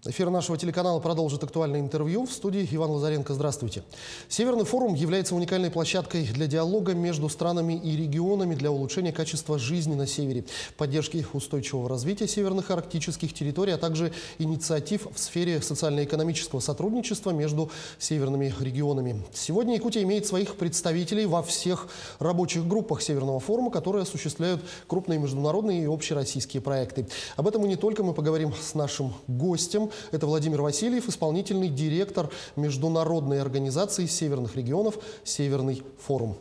Эфир нашего телеканала продолжит актуальное интервью. В студии Иван Лазаренко. Здравствуйте. Северный форум является уникальной площадкой для диалога между странами и регионами для улучшения качества жизни на севере, поддержки устойчивого развития северных и арктических территорий, а также инициатив в сфере социально-экономического сотрудничества между северными регионами. Сегодня Якутия имеет своих представителей во всех рабочих группах Северного форума, которые осуществляют крупные международные и общероссийские проекты. Об этом и не только мы поговорим с нашим гостем. Это Владимир Васильев, исполнительный директор международной организации северных регионов «Северный форум».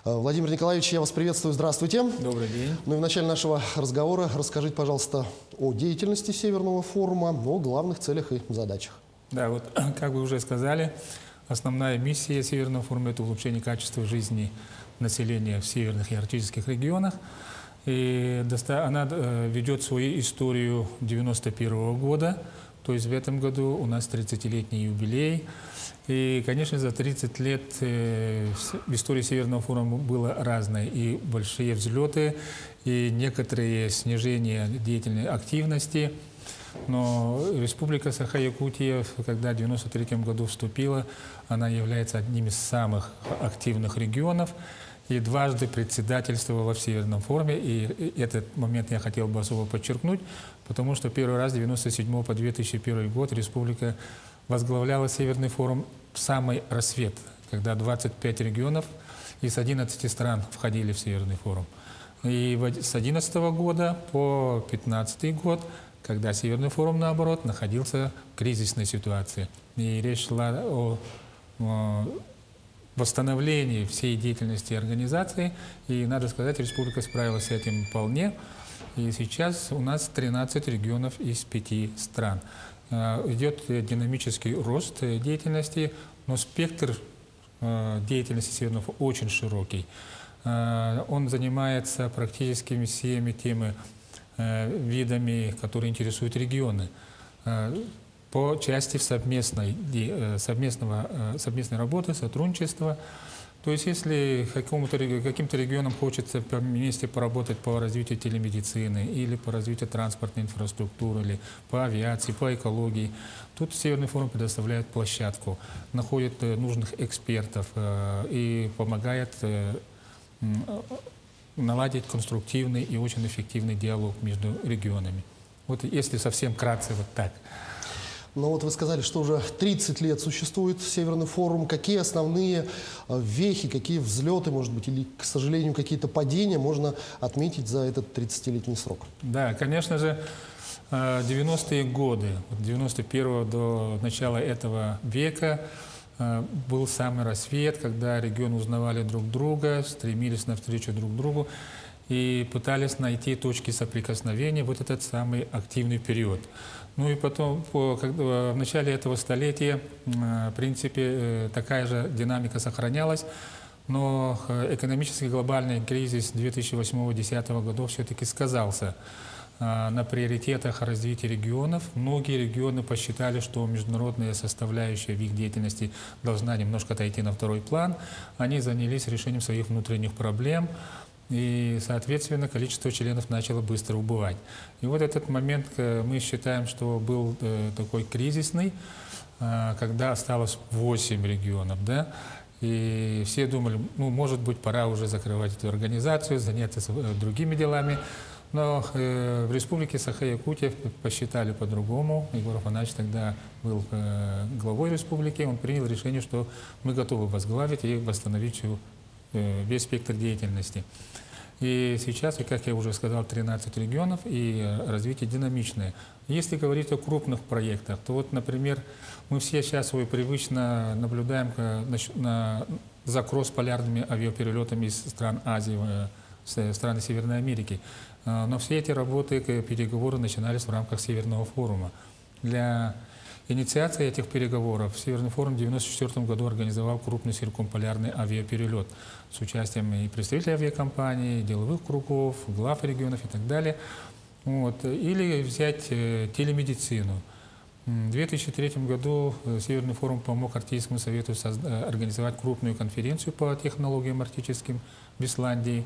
Владимир Николаевич, я вас приветствую. Здравствуйте. Добрый день. Ну и в начале нашего разговора расскажите, пожалуйста, о деятельности Северного форума, о главных целях и задачах. Да, вот как вы уже сказали, основная миссия Северного форума – это улучшение качества жизни населения в северных и арктических регионах. И она ведет свою историю 1991 года. То есть в этом году у нас 30-летний юбилей. И, конечно, за 30 лет в истории Северного форума было разное. И большие взлеты, и некоторые снижения деятельной активности. Но Республика Саха-Якутия, когда в 1993 году вступила, она является одним из самых активных регионов. И дважды председательствовала в Северном форуме. И этот момент я хотел бы особо подчеркнуть, потому что первый раз с 1997 по 2001 год республика возглавляла Северный форум в самый рассвет, когда 25 регионов из 11 стран входили в Северный форум. И с 2011 года по 2015 год, когда Северный форум, наоборот, находился в кризисной ситуации. И речь шла о восстановлении всей деятельности организации. И, надо сказать, республика справилась с этим вполне. И сейчас у нас 13 регионов из 5 стран. Идет динамический рост деятельности, но спектр деятельности Северного форума очень широкий. Он занимается практически всеми теми видами, которые интересуют регионы. По части совместной работы, сотрудничества. То есть, если каким-то регионам хочется вместе поработать по развитию телемедицины или по развитию транспортной инфраструктуры, или по авиации, по экологии, тут Северный форум предоставляет площадку, находит нужных экспертов и помогает наладить конструктивный и очень эффективный диалог между регионами. Вот если совсем вкратце, вот так. Но вот вы сказали, что уже 30 лет существует Северный форум. Какие основные вехи, какие взлеты, может быть, или, к сожалению, какие-то падения можно отметить за этот 30-летний срок? Да, конечно же, 90-е годы, от 91-го до начала этого века был самый рассвет, когда регионы узнавали друг друга, стремились навстречу друг другу и пытались найти точки соприкосновения, вот этот самый активный период. Ну и потом, в начале этого столетия, в принципе, такая же динамика сохранялась, но экономический глобальный кризис 2008-2010 годов все-таки сказался на приоритетах развития регионов. Многие регионы посчитали, что международная составляющая в их деятельности должна немножко отойти на второй план. Они занялись решением своих внутренних проблем. И, соответственно, количество членов начало быстро убывать. И вот этот момент мы считаем, что был такой кризисный, когда осталось 8 регионов, да, и все думали, ну, может быть, пора уже закрывать эту организацию, заняться другими делами. Но в Республике Саха-Якутия посчитали по-другому. Егор Афанасьевич тогда был главой республики, он принял решение, что мы готовы возглавить и восстановить весь спектр деятельности. И сейчас, как я уже сказал, 13 регионов и развитие динамичное. Если говорить о крупных проектах, то вот, например, мы все сейчас привычно наблюдаем за кросс-полярными авиаперелетами из стран Азии, страны Северной Америки. Но все эти работы, переговоры начинались в рамках Северного форума. Для инициации этих переговоров Северный форум в 1994 году организовал крупный циркумполярный авиаперелет с участием и представителей авиакомпаний, деловых кругов, глав регионов и так далее. Вот. Или взять телемедицину. В 2003 году Северный форум помог Арктическому совету организовать крупную конференцию по технологиям арктическим в Исландии.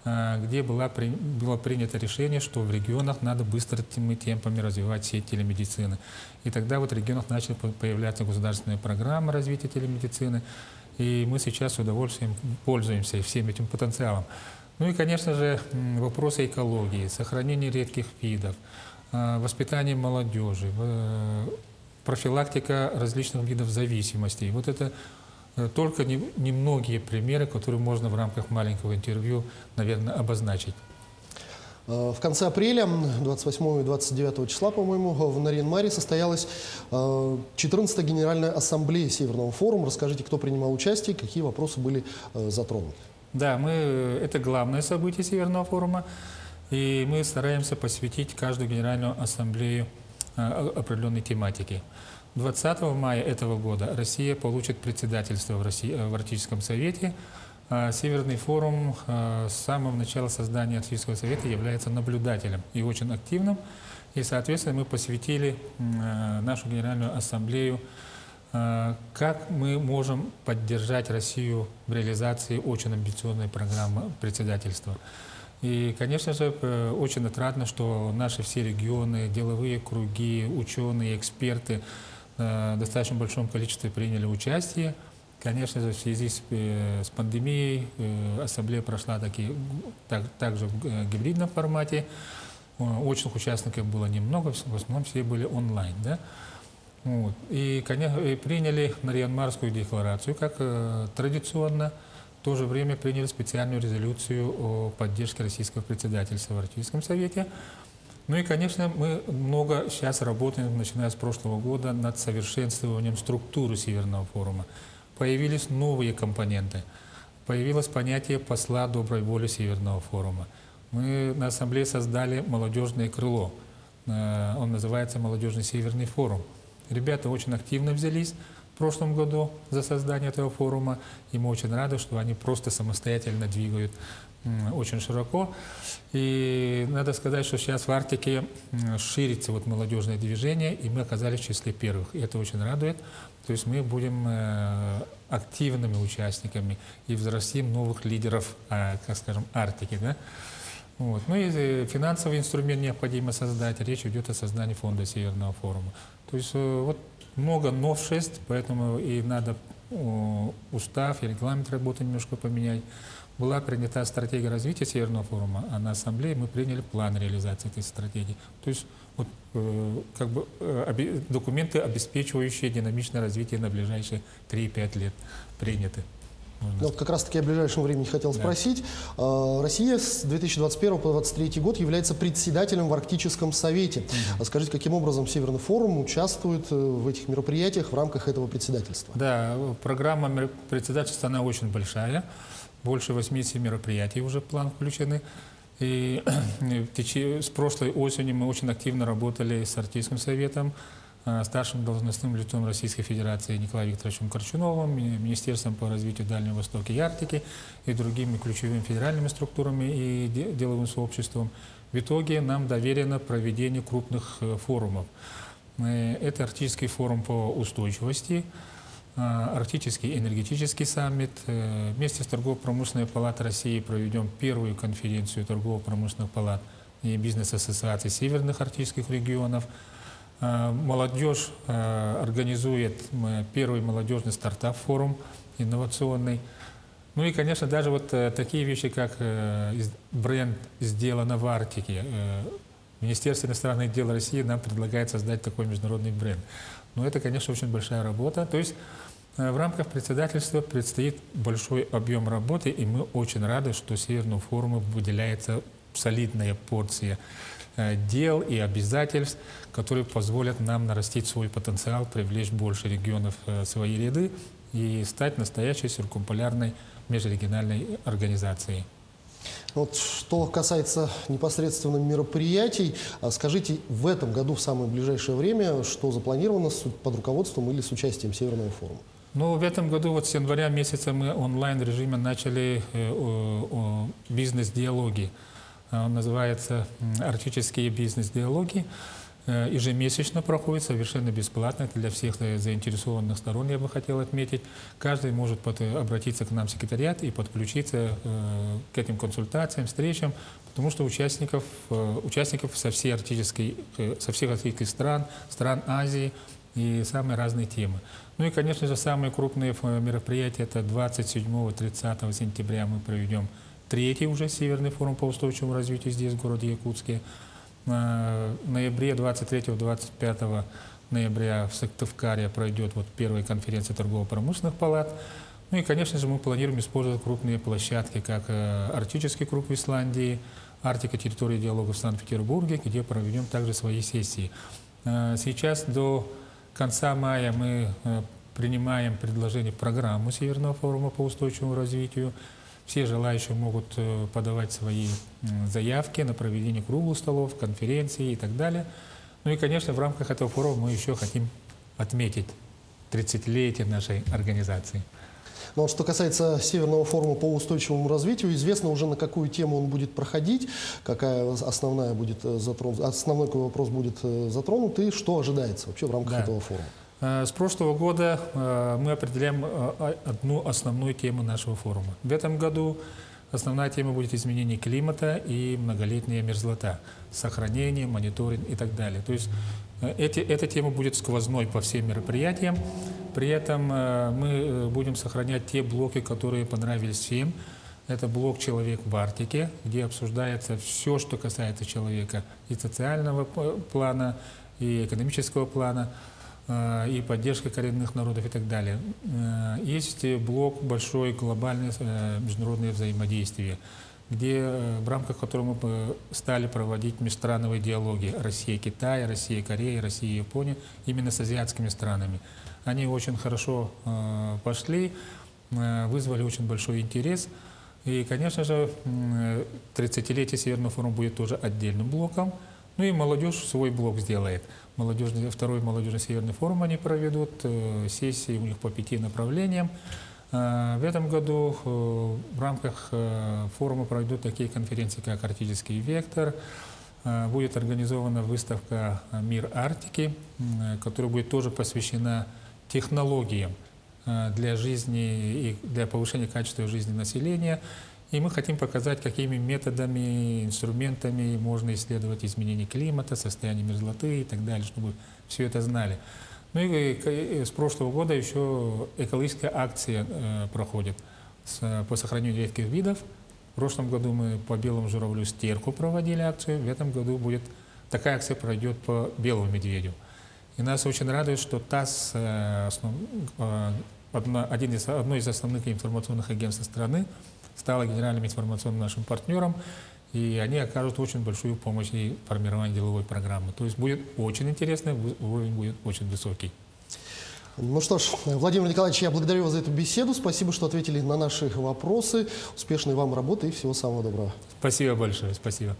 где было принято решение, что в регионах надо быстрыми темпами развивать сеть телемедицины. И тогда вот в регионах начали появляться государственные программы развития телемедицины, и мы сейчас с удовольствием пользуемся всем этим потенциалом. Ну и, конечно же, вопросы экологии, сохранения редких видов, воспитание молодежи, профилактика различных видов зависимостей. Вот это только немногие примеры, которые можно в рамках маленького интервью, наверное, обозначить. В конце апреля, 28 и 29 числа, по-моему, в Нарьян-Маре состоялась 14-я Генеральная Ассамблея Северного форума. Расскажите, кто принимал участие, какие вопросы были затронуты. Да, это главное событие Северного форума, и мы стараемся посвятить каждую Генеральную Ассамблею определенной тематике. 20 мая этого года Россия получит председательство в Арктическом совете. Северный форум с самого начала создания Арктического совета является наблюдателем и очень активным. И, соответственно, мы посвятили нашу Генеральную Ассамблею, как мы можем поддержать Россию в реализации очень амбициозной программы председательства. И, конечно же, очень отрадно, что наши все регионы, деловые круги, ученые, эксперты в достаточно большом количестве приняли участие. Конечно же, в связи с пандемией ассамблея прошла также в гибридном формате. Очных участников было немного, в основном все были онлайн. Да? Вот. И, конечно, приняли Нарьян-Марскую декларацию, как традиционно. В то же время приняли специальную резолюцию о поддержке российского председательства в Арктическом совете. Ну и, конечно, мы много сейчас работаем, начиная с прошлого года, над совершенствованием структуры Северного форума. Появились новые компоненты. Появилось понятие посла доброй воли Северного форума. Мы на Ассамблее создали молодежное крыло. Он называется «Молодежный Северный форум». Ребята очень активно взялись в прошлом году за создание этого форума. И мы очень рады, что они просто самостоятельно двигают очень широко. И надо сказать, что сейчас в Арктике ширится молодежное движение, и мы оказались в числе первых. И это очень радует. То есть мы будем активными участниками и взрастим новых лидеров, как скажем, Арктики. Да? Вот. Ну и финансовый инструмент необходимо создать. Речь идет о создании фонда Северного форума. То есть вот много новшеств, поэтому и надо устав и регламент работы немножко поменять. Была принята стратегия развития Северного форума, а на Ассамблее мы приняли план реализации этой стратегии. То есть вот, документы, обеспечивающие динамичное развитие на ближайшие 3-5 лет, приняты. Вот как раз-таки о ближайшем времени хотел спросить. Россия с 2021 по 2023 год является председателем в Арктическом совете. Скажите, каким образом Северный форум участвует в этих мероприятиях в рамках этого председательства? Да, программа председательства, она очень большая. Больше 80 мероприятий уже в план включены. И с прошлой осени мы очень активно работали с Арктическим советом, старшим должностным лицом Российской Федерации Николаем Викторовичем Корчуновым, Министерством по развитию Дальнего Востока и Арктики и другими ключевыми федеральными структурами и деловым сообществом. В итоге нам доверено проведение крупных форумов. Это Арктический форум по устойчивости, Арктический энергетический саммит. Вместе с Торгово-промышленной палатой России проведем первую конференцию торгово-промышленных палат и бизнес-ассоциаций северных арктических регионов. Молодежь организует первый молодежный стартап-форум инновационный. Ну и, конечно, даже вот такие вещи, как бренд «Сделано в Арктике». Министерство иностранных дел России нам предлагает создать такой международный бренд. Но это, конечно, очень большая работа. То есть в рамках председательства предстоит большой объем работы, и мы очень рады, что Северному форуму выделяется солидная порция дел и обязательств, которые позволят нам нарастить свой потенциал, привлечь больше регионов в свои ряды и стать настоящей циркумполярной межрегиональной организацией. Вот что касается непосредственно мероприятий, скажите, в этом году, в самое ближайшее время, что запланировано под руководством или с участием Северного форума? Ну, в этом году, вот с января месяца, мы онлайн-режиме начали бизнес-диалоги. Он называется «Арктические бизнес-диалоги». ежемесячно проходит совершенно бесплатно. Это для всех заинтересованных сторон, я бы хотел отметить. Каждый может обратиться к нам в секретариат и подключиться к этим консультациям, встречам, потому что участников со всех арктических стран, стран Азии и самые разные темы. Ну и, конечно же, самые крупные мероприятия — это 27-30 сентября мы проведем третий уже Северный форум по устойчивому развитию здесь, в городе Якутске. В ноябре, 23-25 ноября в Сыктывкаре пройдет первая конференция торгово-промышленных палат. Ну и, конечно же, мы планируем использовать крупные площадки, как Арктический круг в Исландии, Арктика, территория диалога в Санкт-Петербурге, где проведем также свои сессии. Сейчас до конца мая мы принимаем предложение в программу Северного форума по устойчивому развитию. Все желающие могут подавать свои заявки на проведение круглых столов, конференций и так далее. Ну и, конечно, в рамках этого форума мы еще хотим отметить 30-летие нашей организации. Но что касается Северного форума по устойчивому развитию, известно уже, на какую тему он будет проходить, какая основной вопрос будет затронут и что ожидается вообще в рамках этого форума. С прошлого года мы определяем одну основную тему нашего форума. В этом году основная тема будет изменение климата и многолетняя мерзлота, сохранение, мониторинг и так далее. То есть эта тема будет сквозной по всем мероприятиям. При этом мы будем сохранять те блоки, которые понравились всем. Это блок «Человек в Арктике», где обсуждается все, что касается человека, и социального плана, и экономического плана, и поддержка коренных народов и так далее. Есть блок большой глобальное международное взаимодействие, где, в рамках которого мы стали проводить межстрановые диалоги Россия-Китай, Россия-Корея, Россия-Япония, именно с азиатскими странами. Они очень хорошо пошли, вызвали очень большой интерес. И, конечно же, 30-летие Северного форума будет тоже отдельным блоком. Ну и молодежь свой блок сделает. Второй молодежный Северный форум они проведут, сессии у них по 5 направлениям. В этом году в рамках форума пройдут такие конференции, как «Арктический вектор». Будет организована выставка «Мир Арктики», которая будет тоже посвящена технологиям для жизни и для повышения качества жизни населения. И мы хотим показать, какими методами, инструментами можно исследовать изменение климата, состояние мерзлоты и так далее, чтобы все это знали. Ну и с прошлого года еще экологическая акция проходит по сохранению редких видов. В прошлом году мы по белому журавлю стерку проводили акцию. В этом году такая акция пройдет по белому медведю. И нас очень радует, что ТАСС, одно из основных информационных агентств страны, стала генеральным информационным нашим партнером, и они окажут очень большую помощь и формированию деловой программы. То есть будет очень интересно, уровень будет очень высокий. Ну что ж, Владимир Николаевич, я благодарю вас за эту беседу. Спасибо, что ответили на наши вопросы. Успешной вам работы и всего самого доброго. Спасибо большое, спасибо.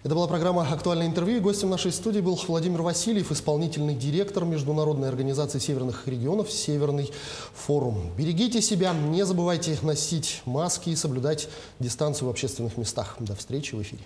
Это была программа «Актуальное интервью». И гостем нашей студии был Владимир Васильев, исполнительный директор Международной организации северных регионов «Северный форум». Берегите себя, не забывайте носить маски и соблюдать дистанцию в общественных местах. До встречи в эфире.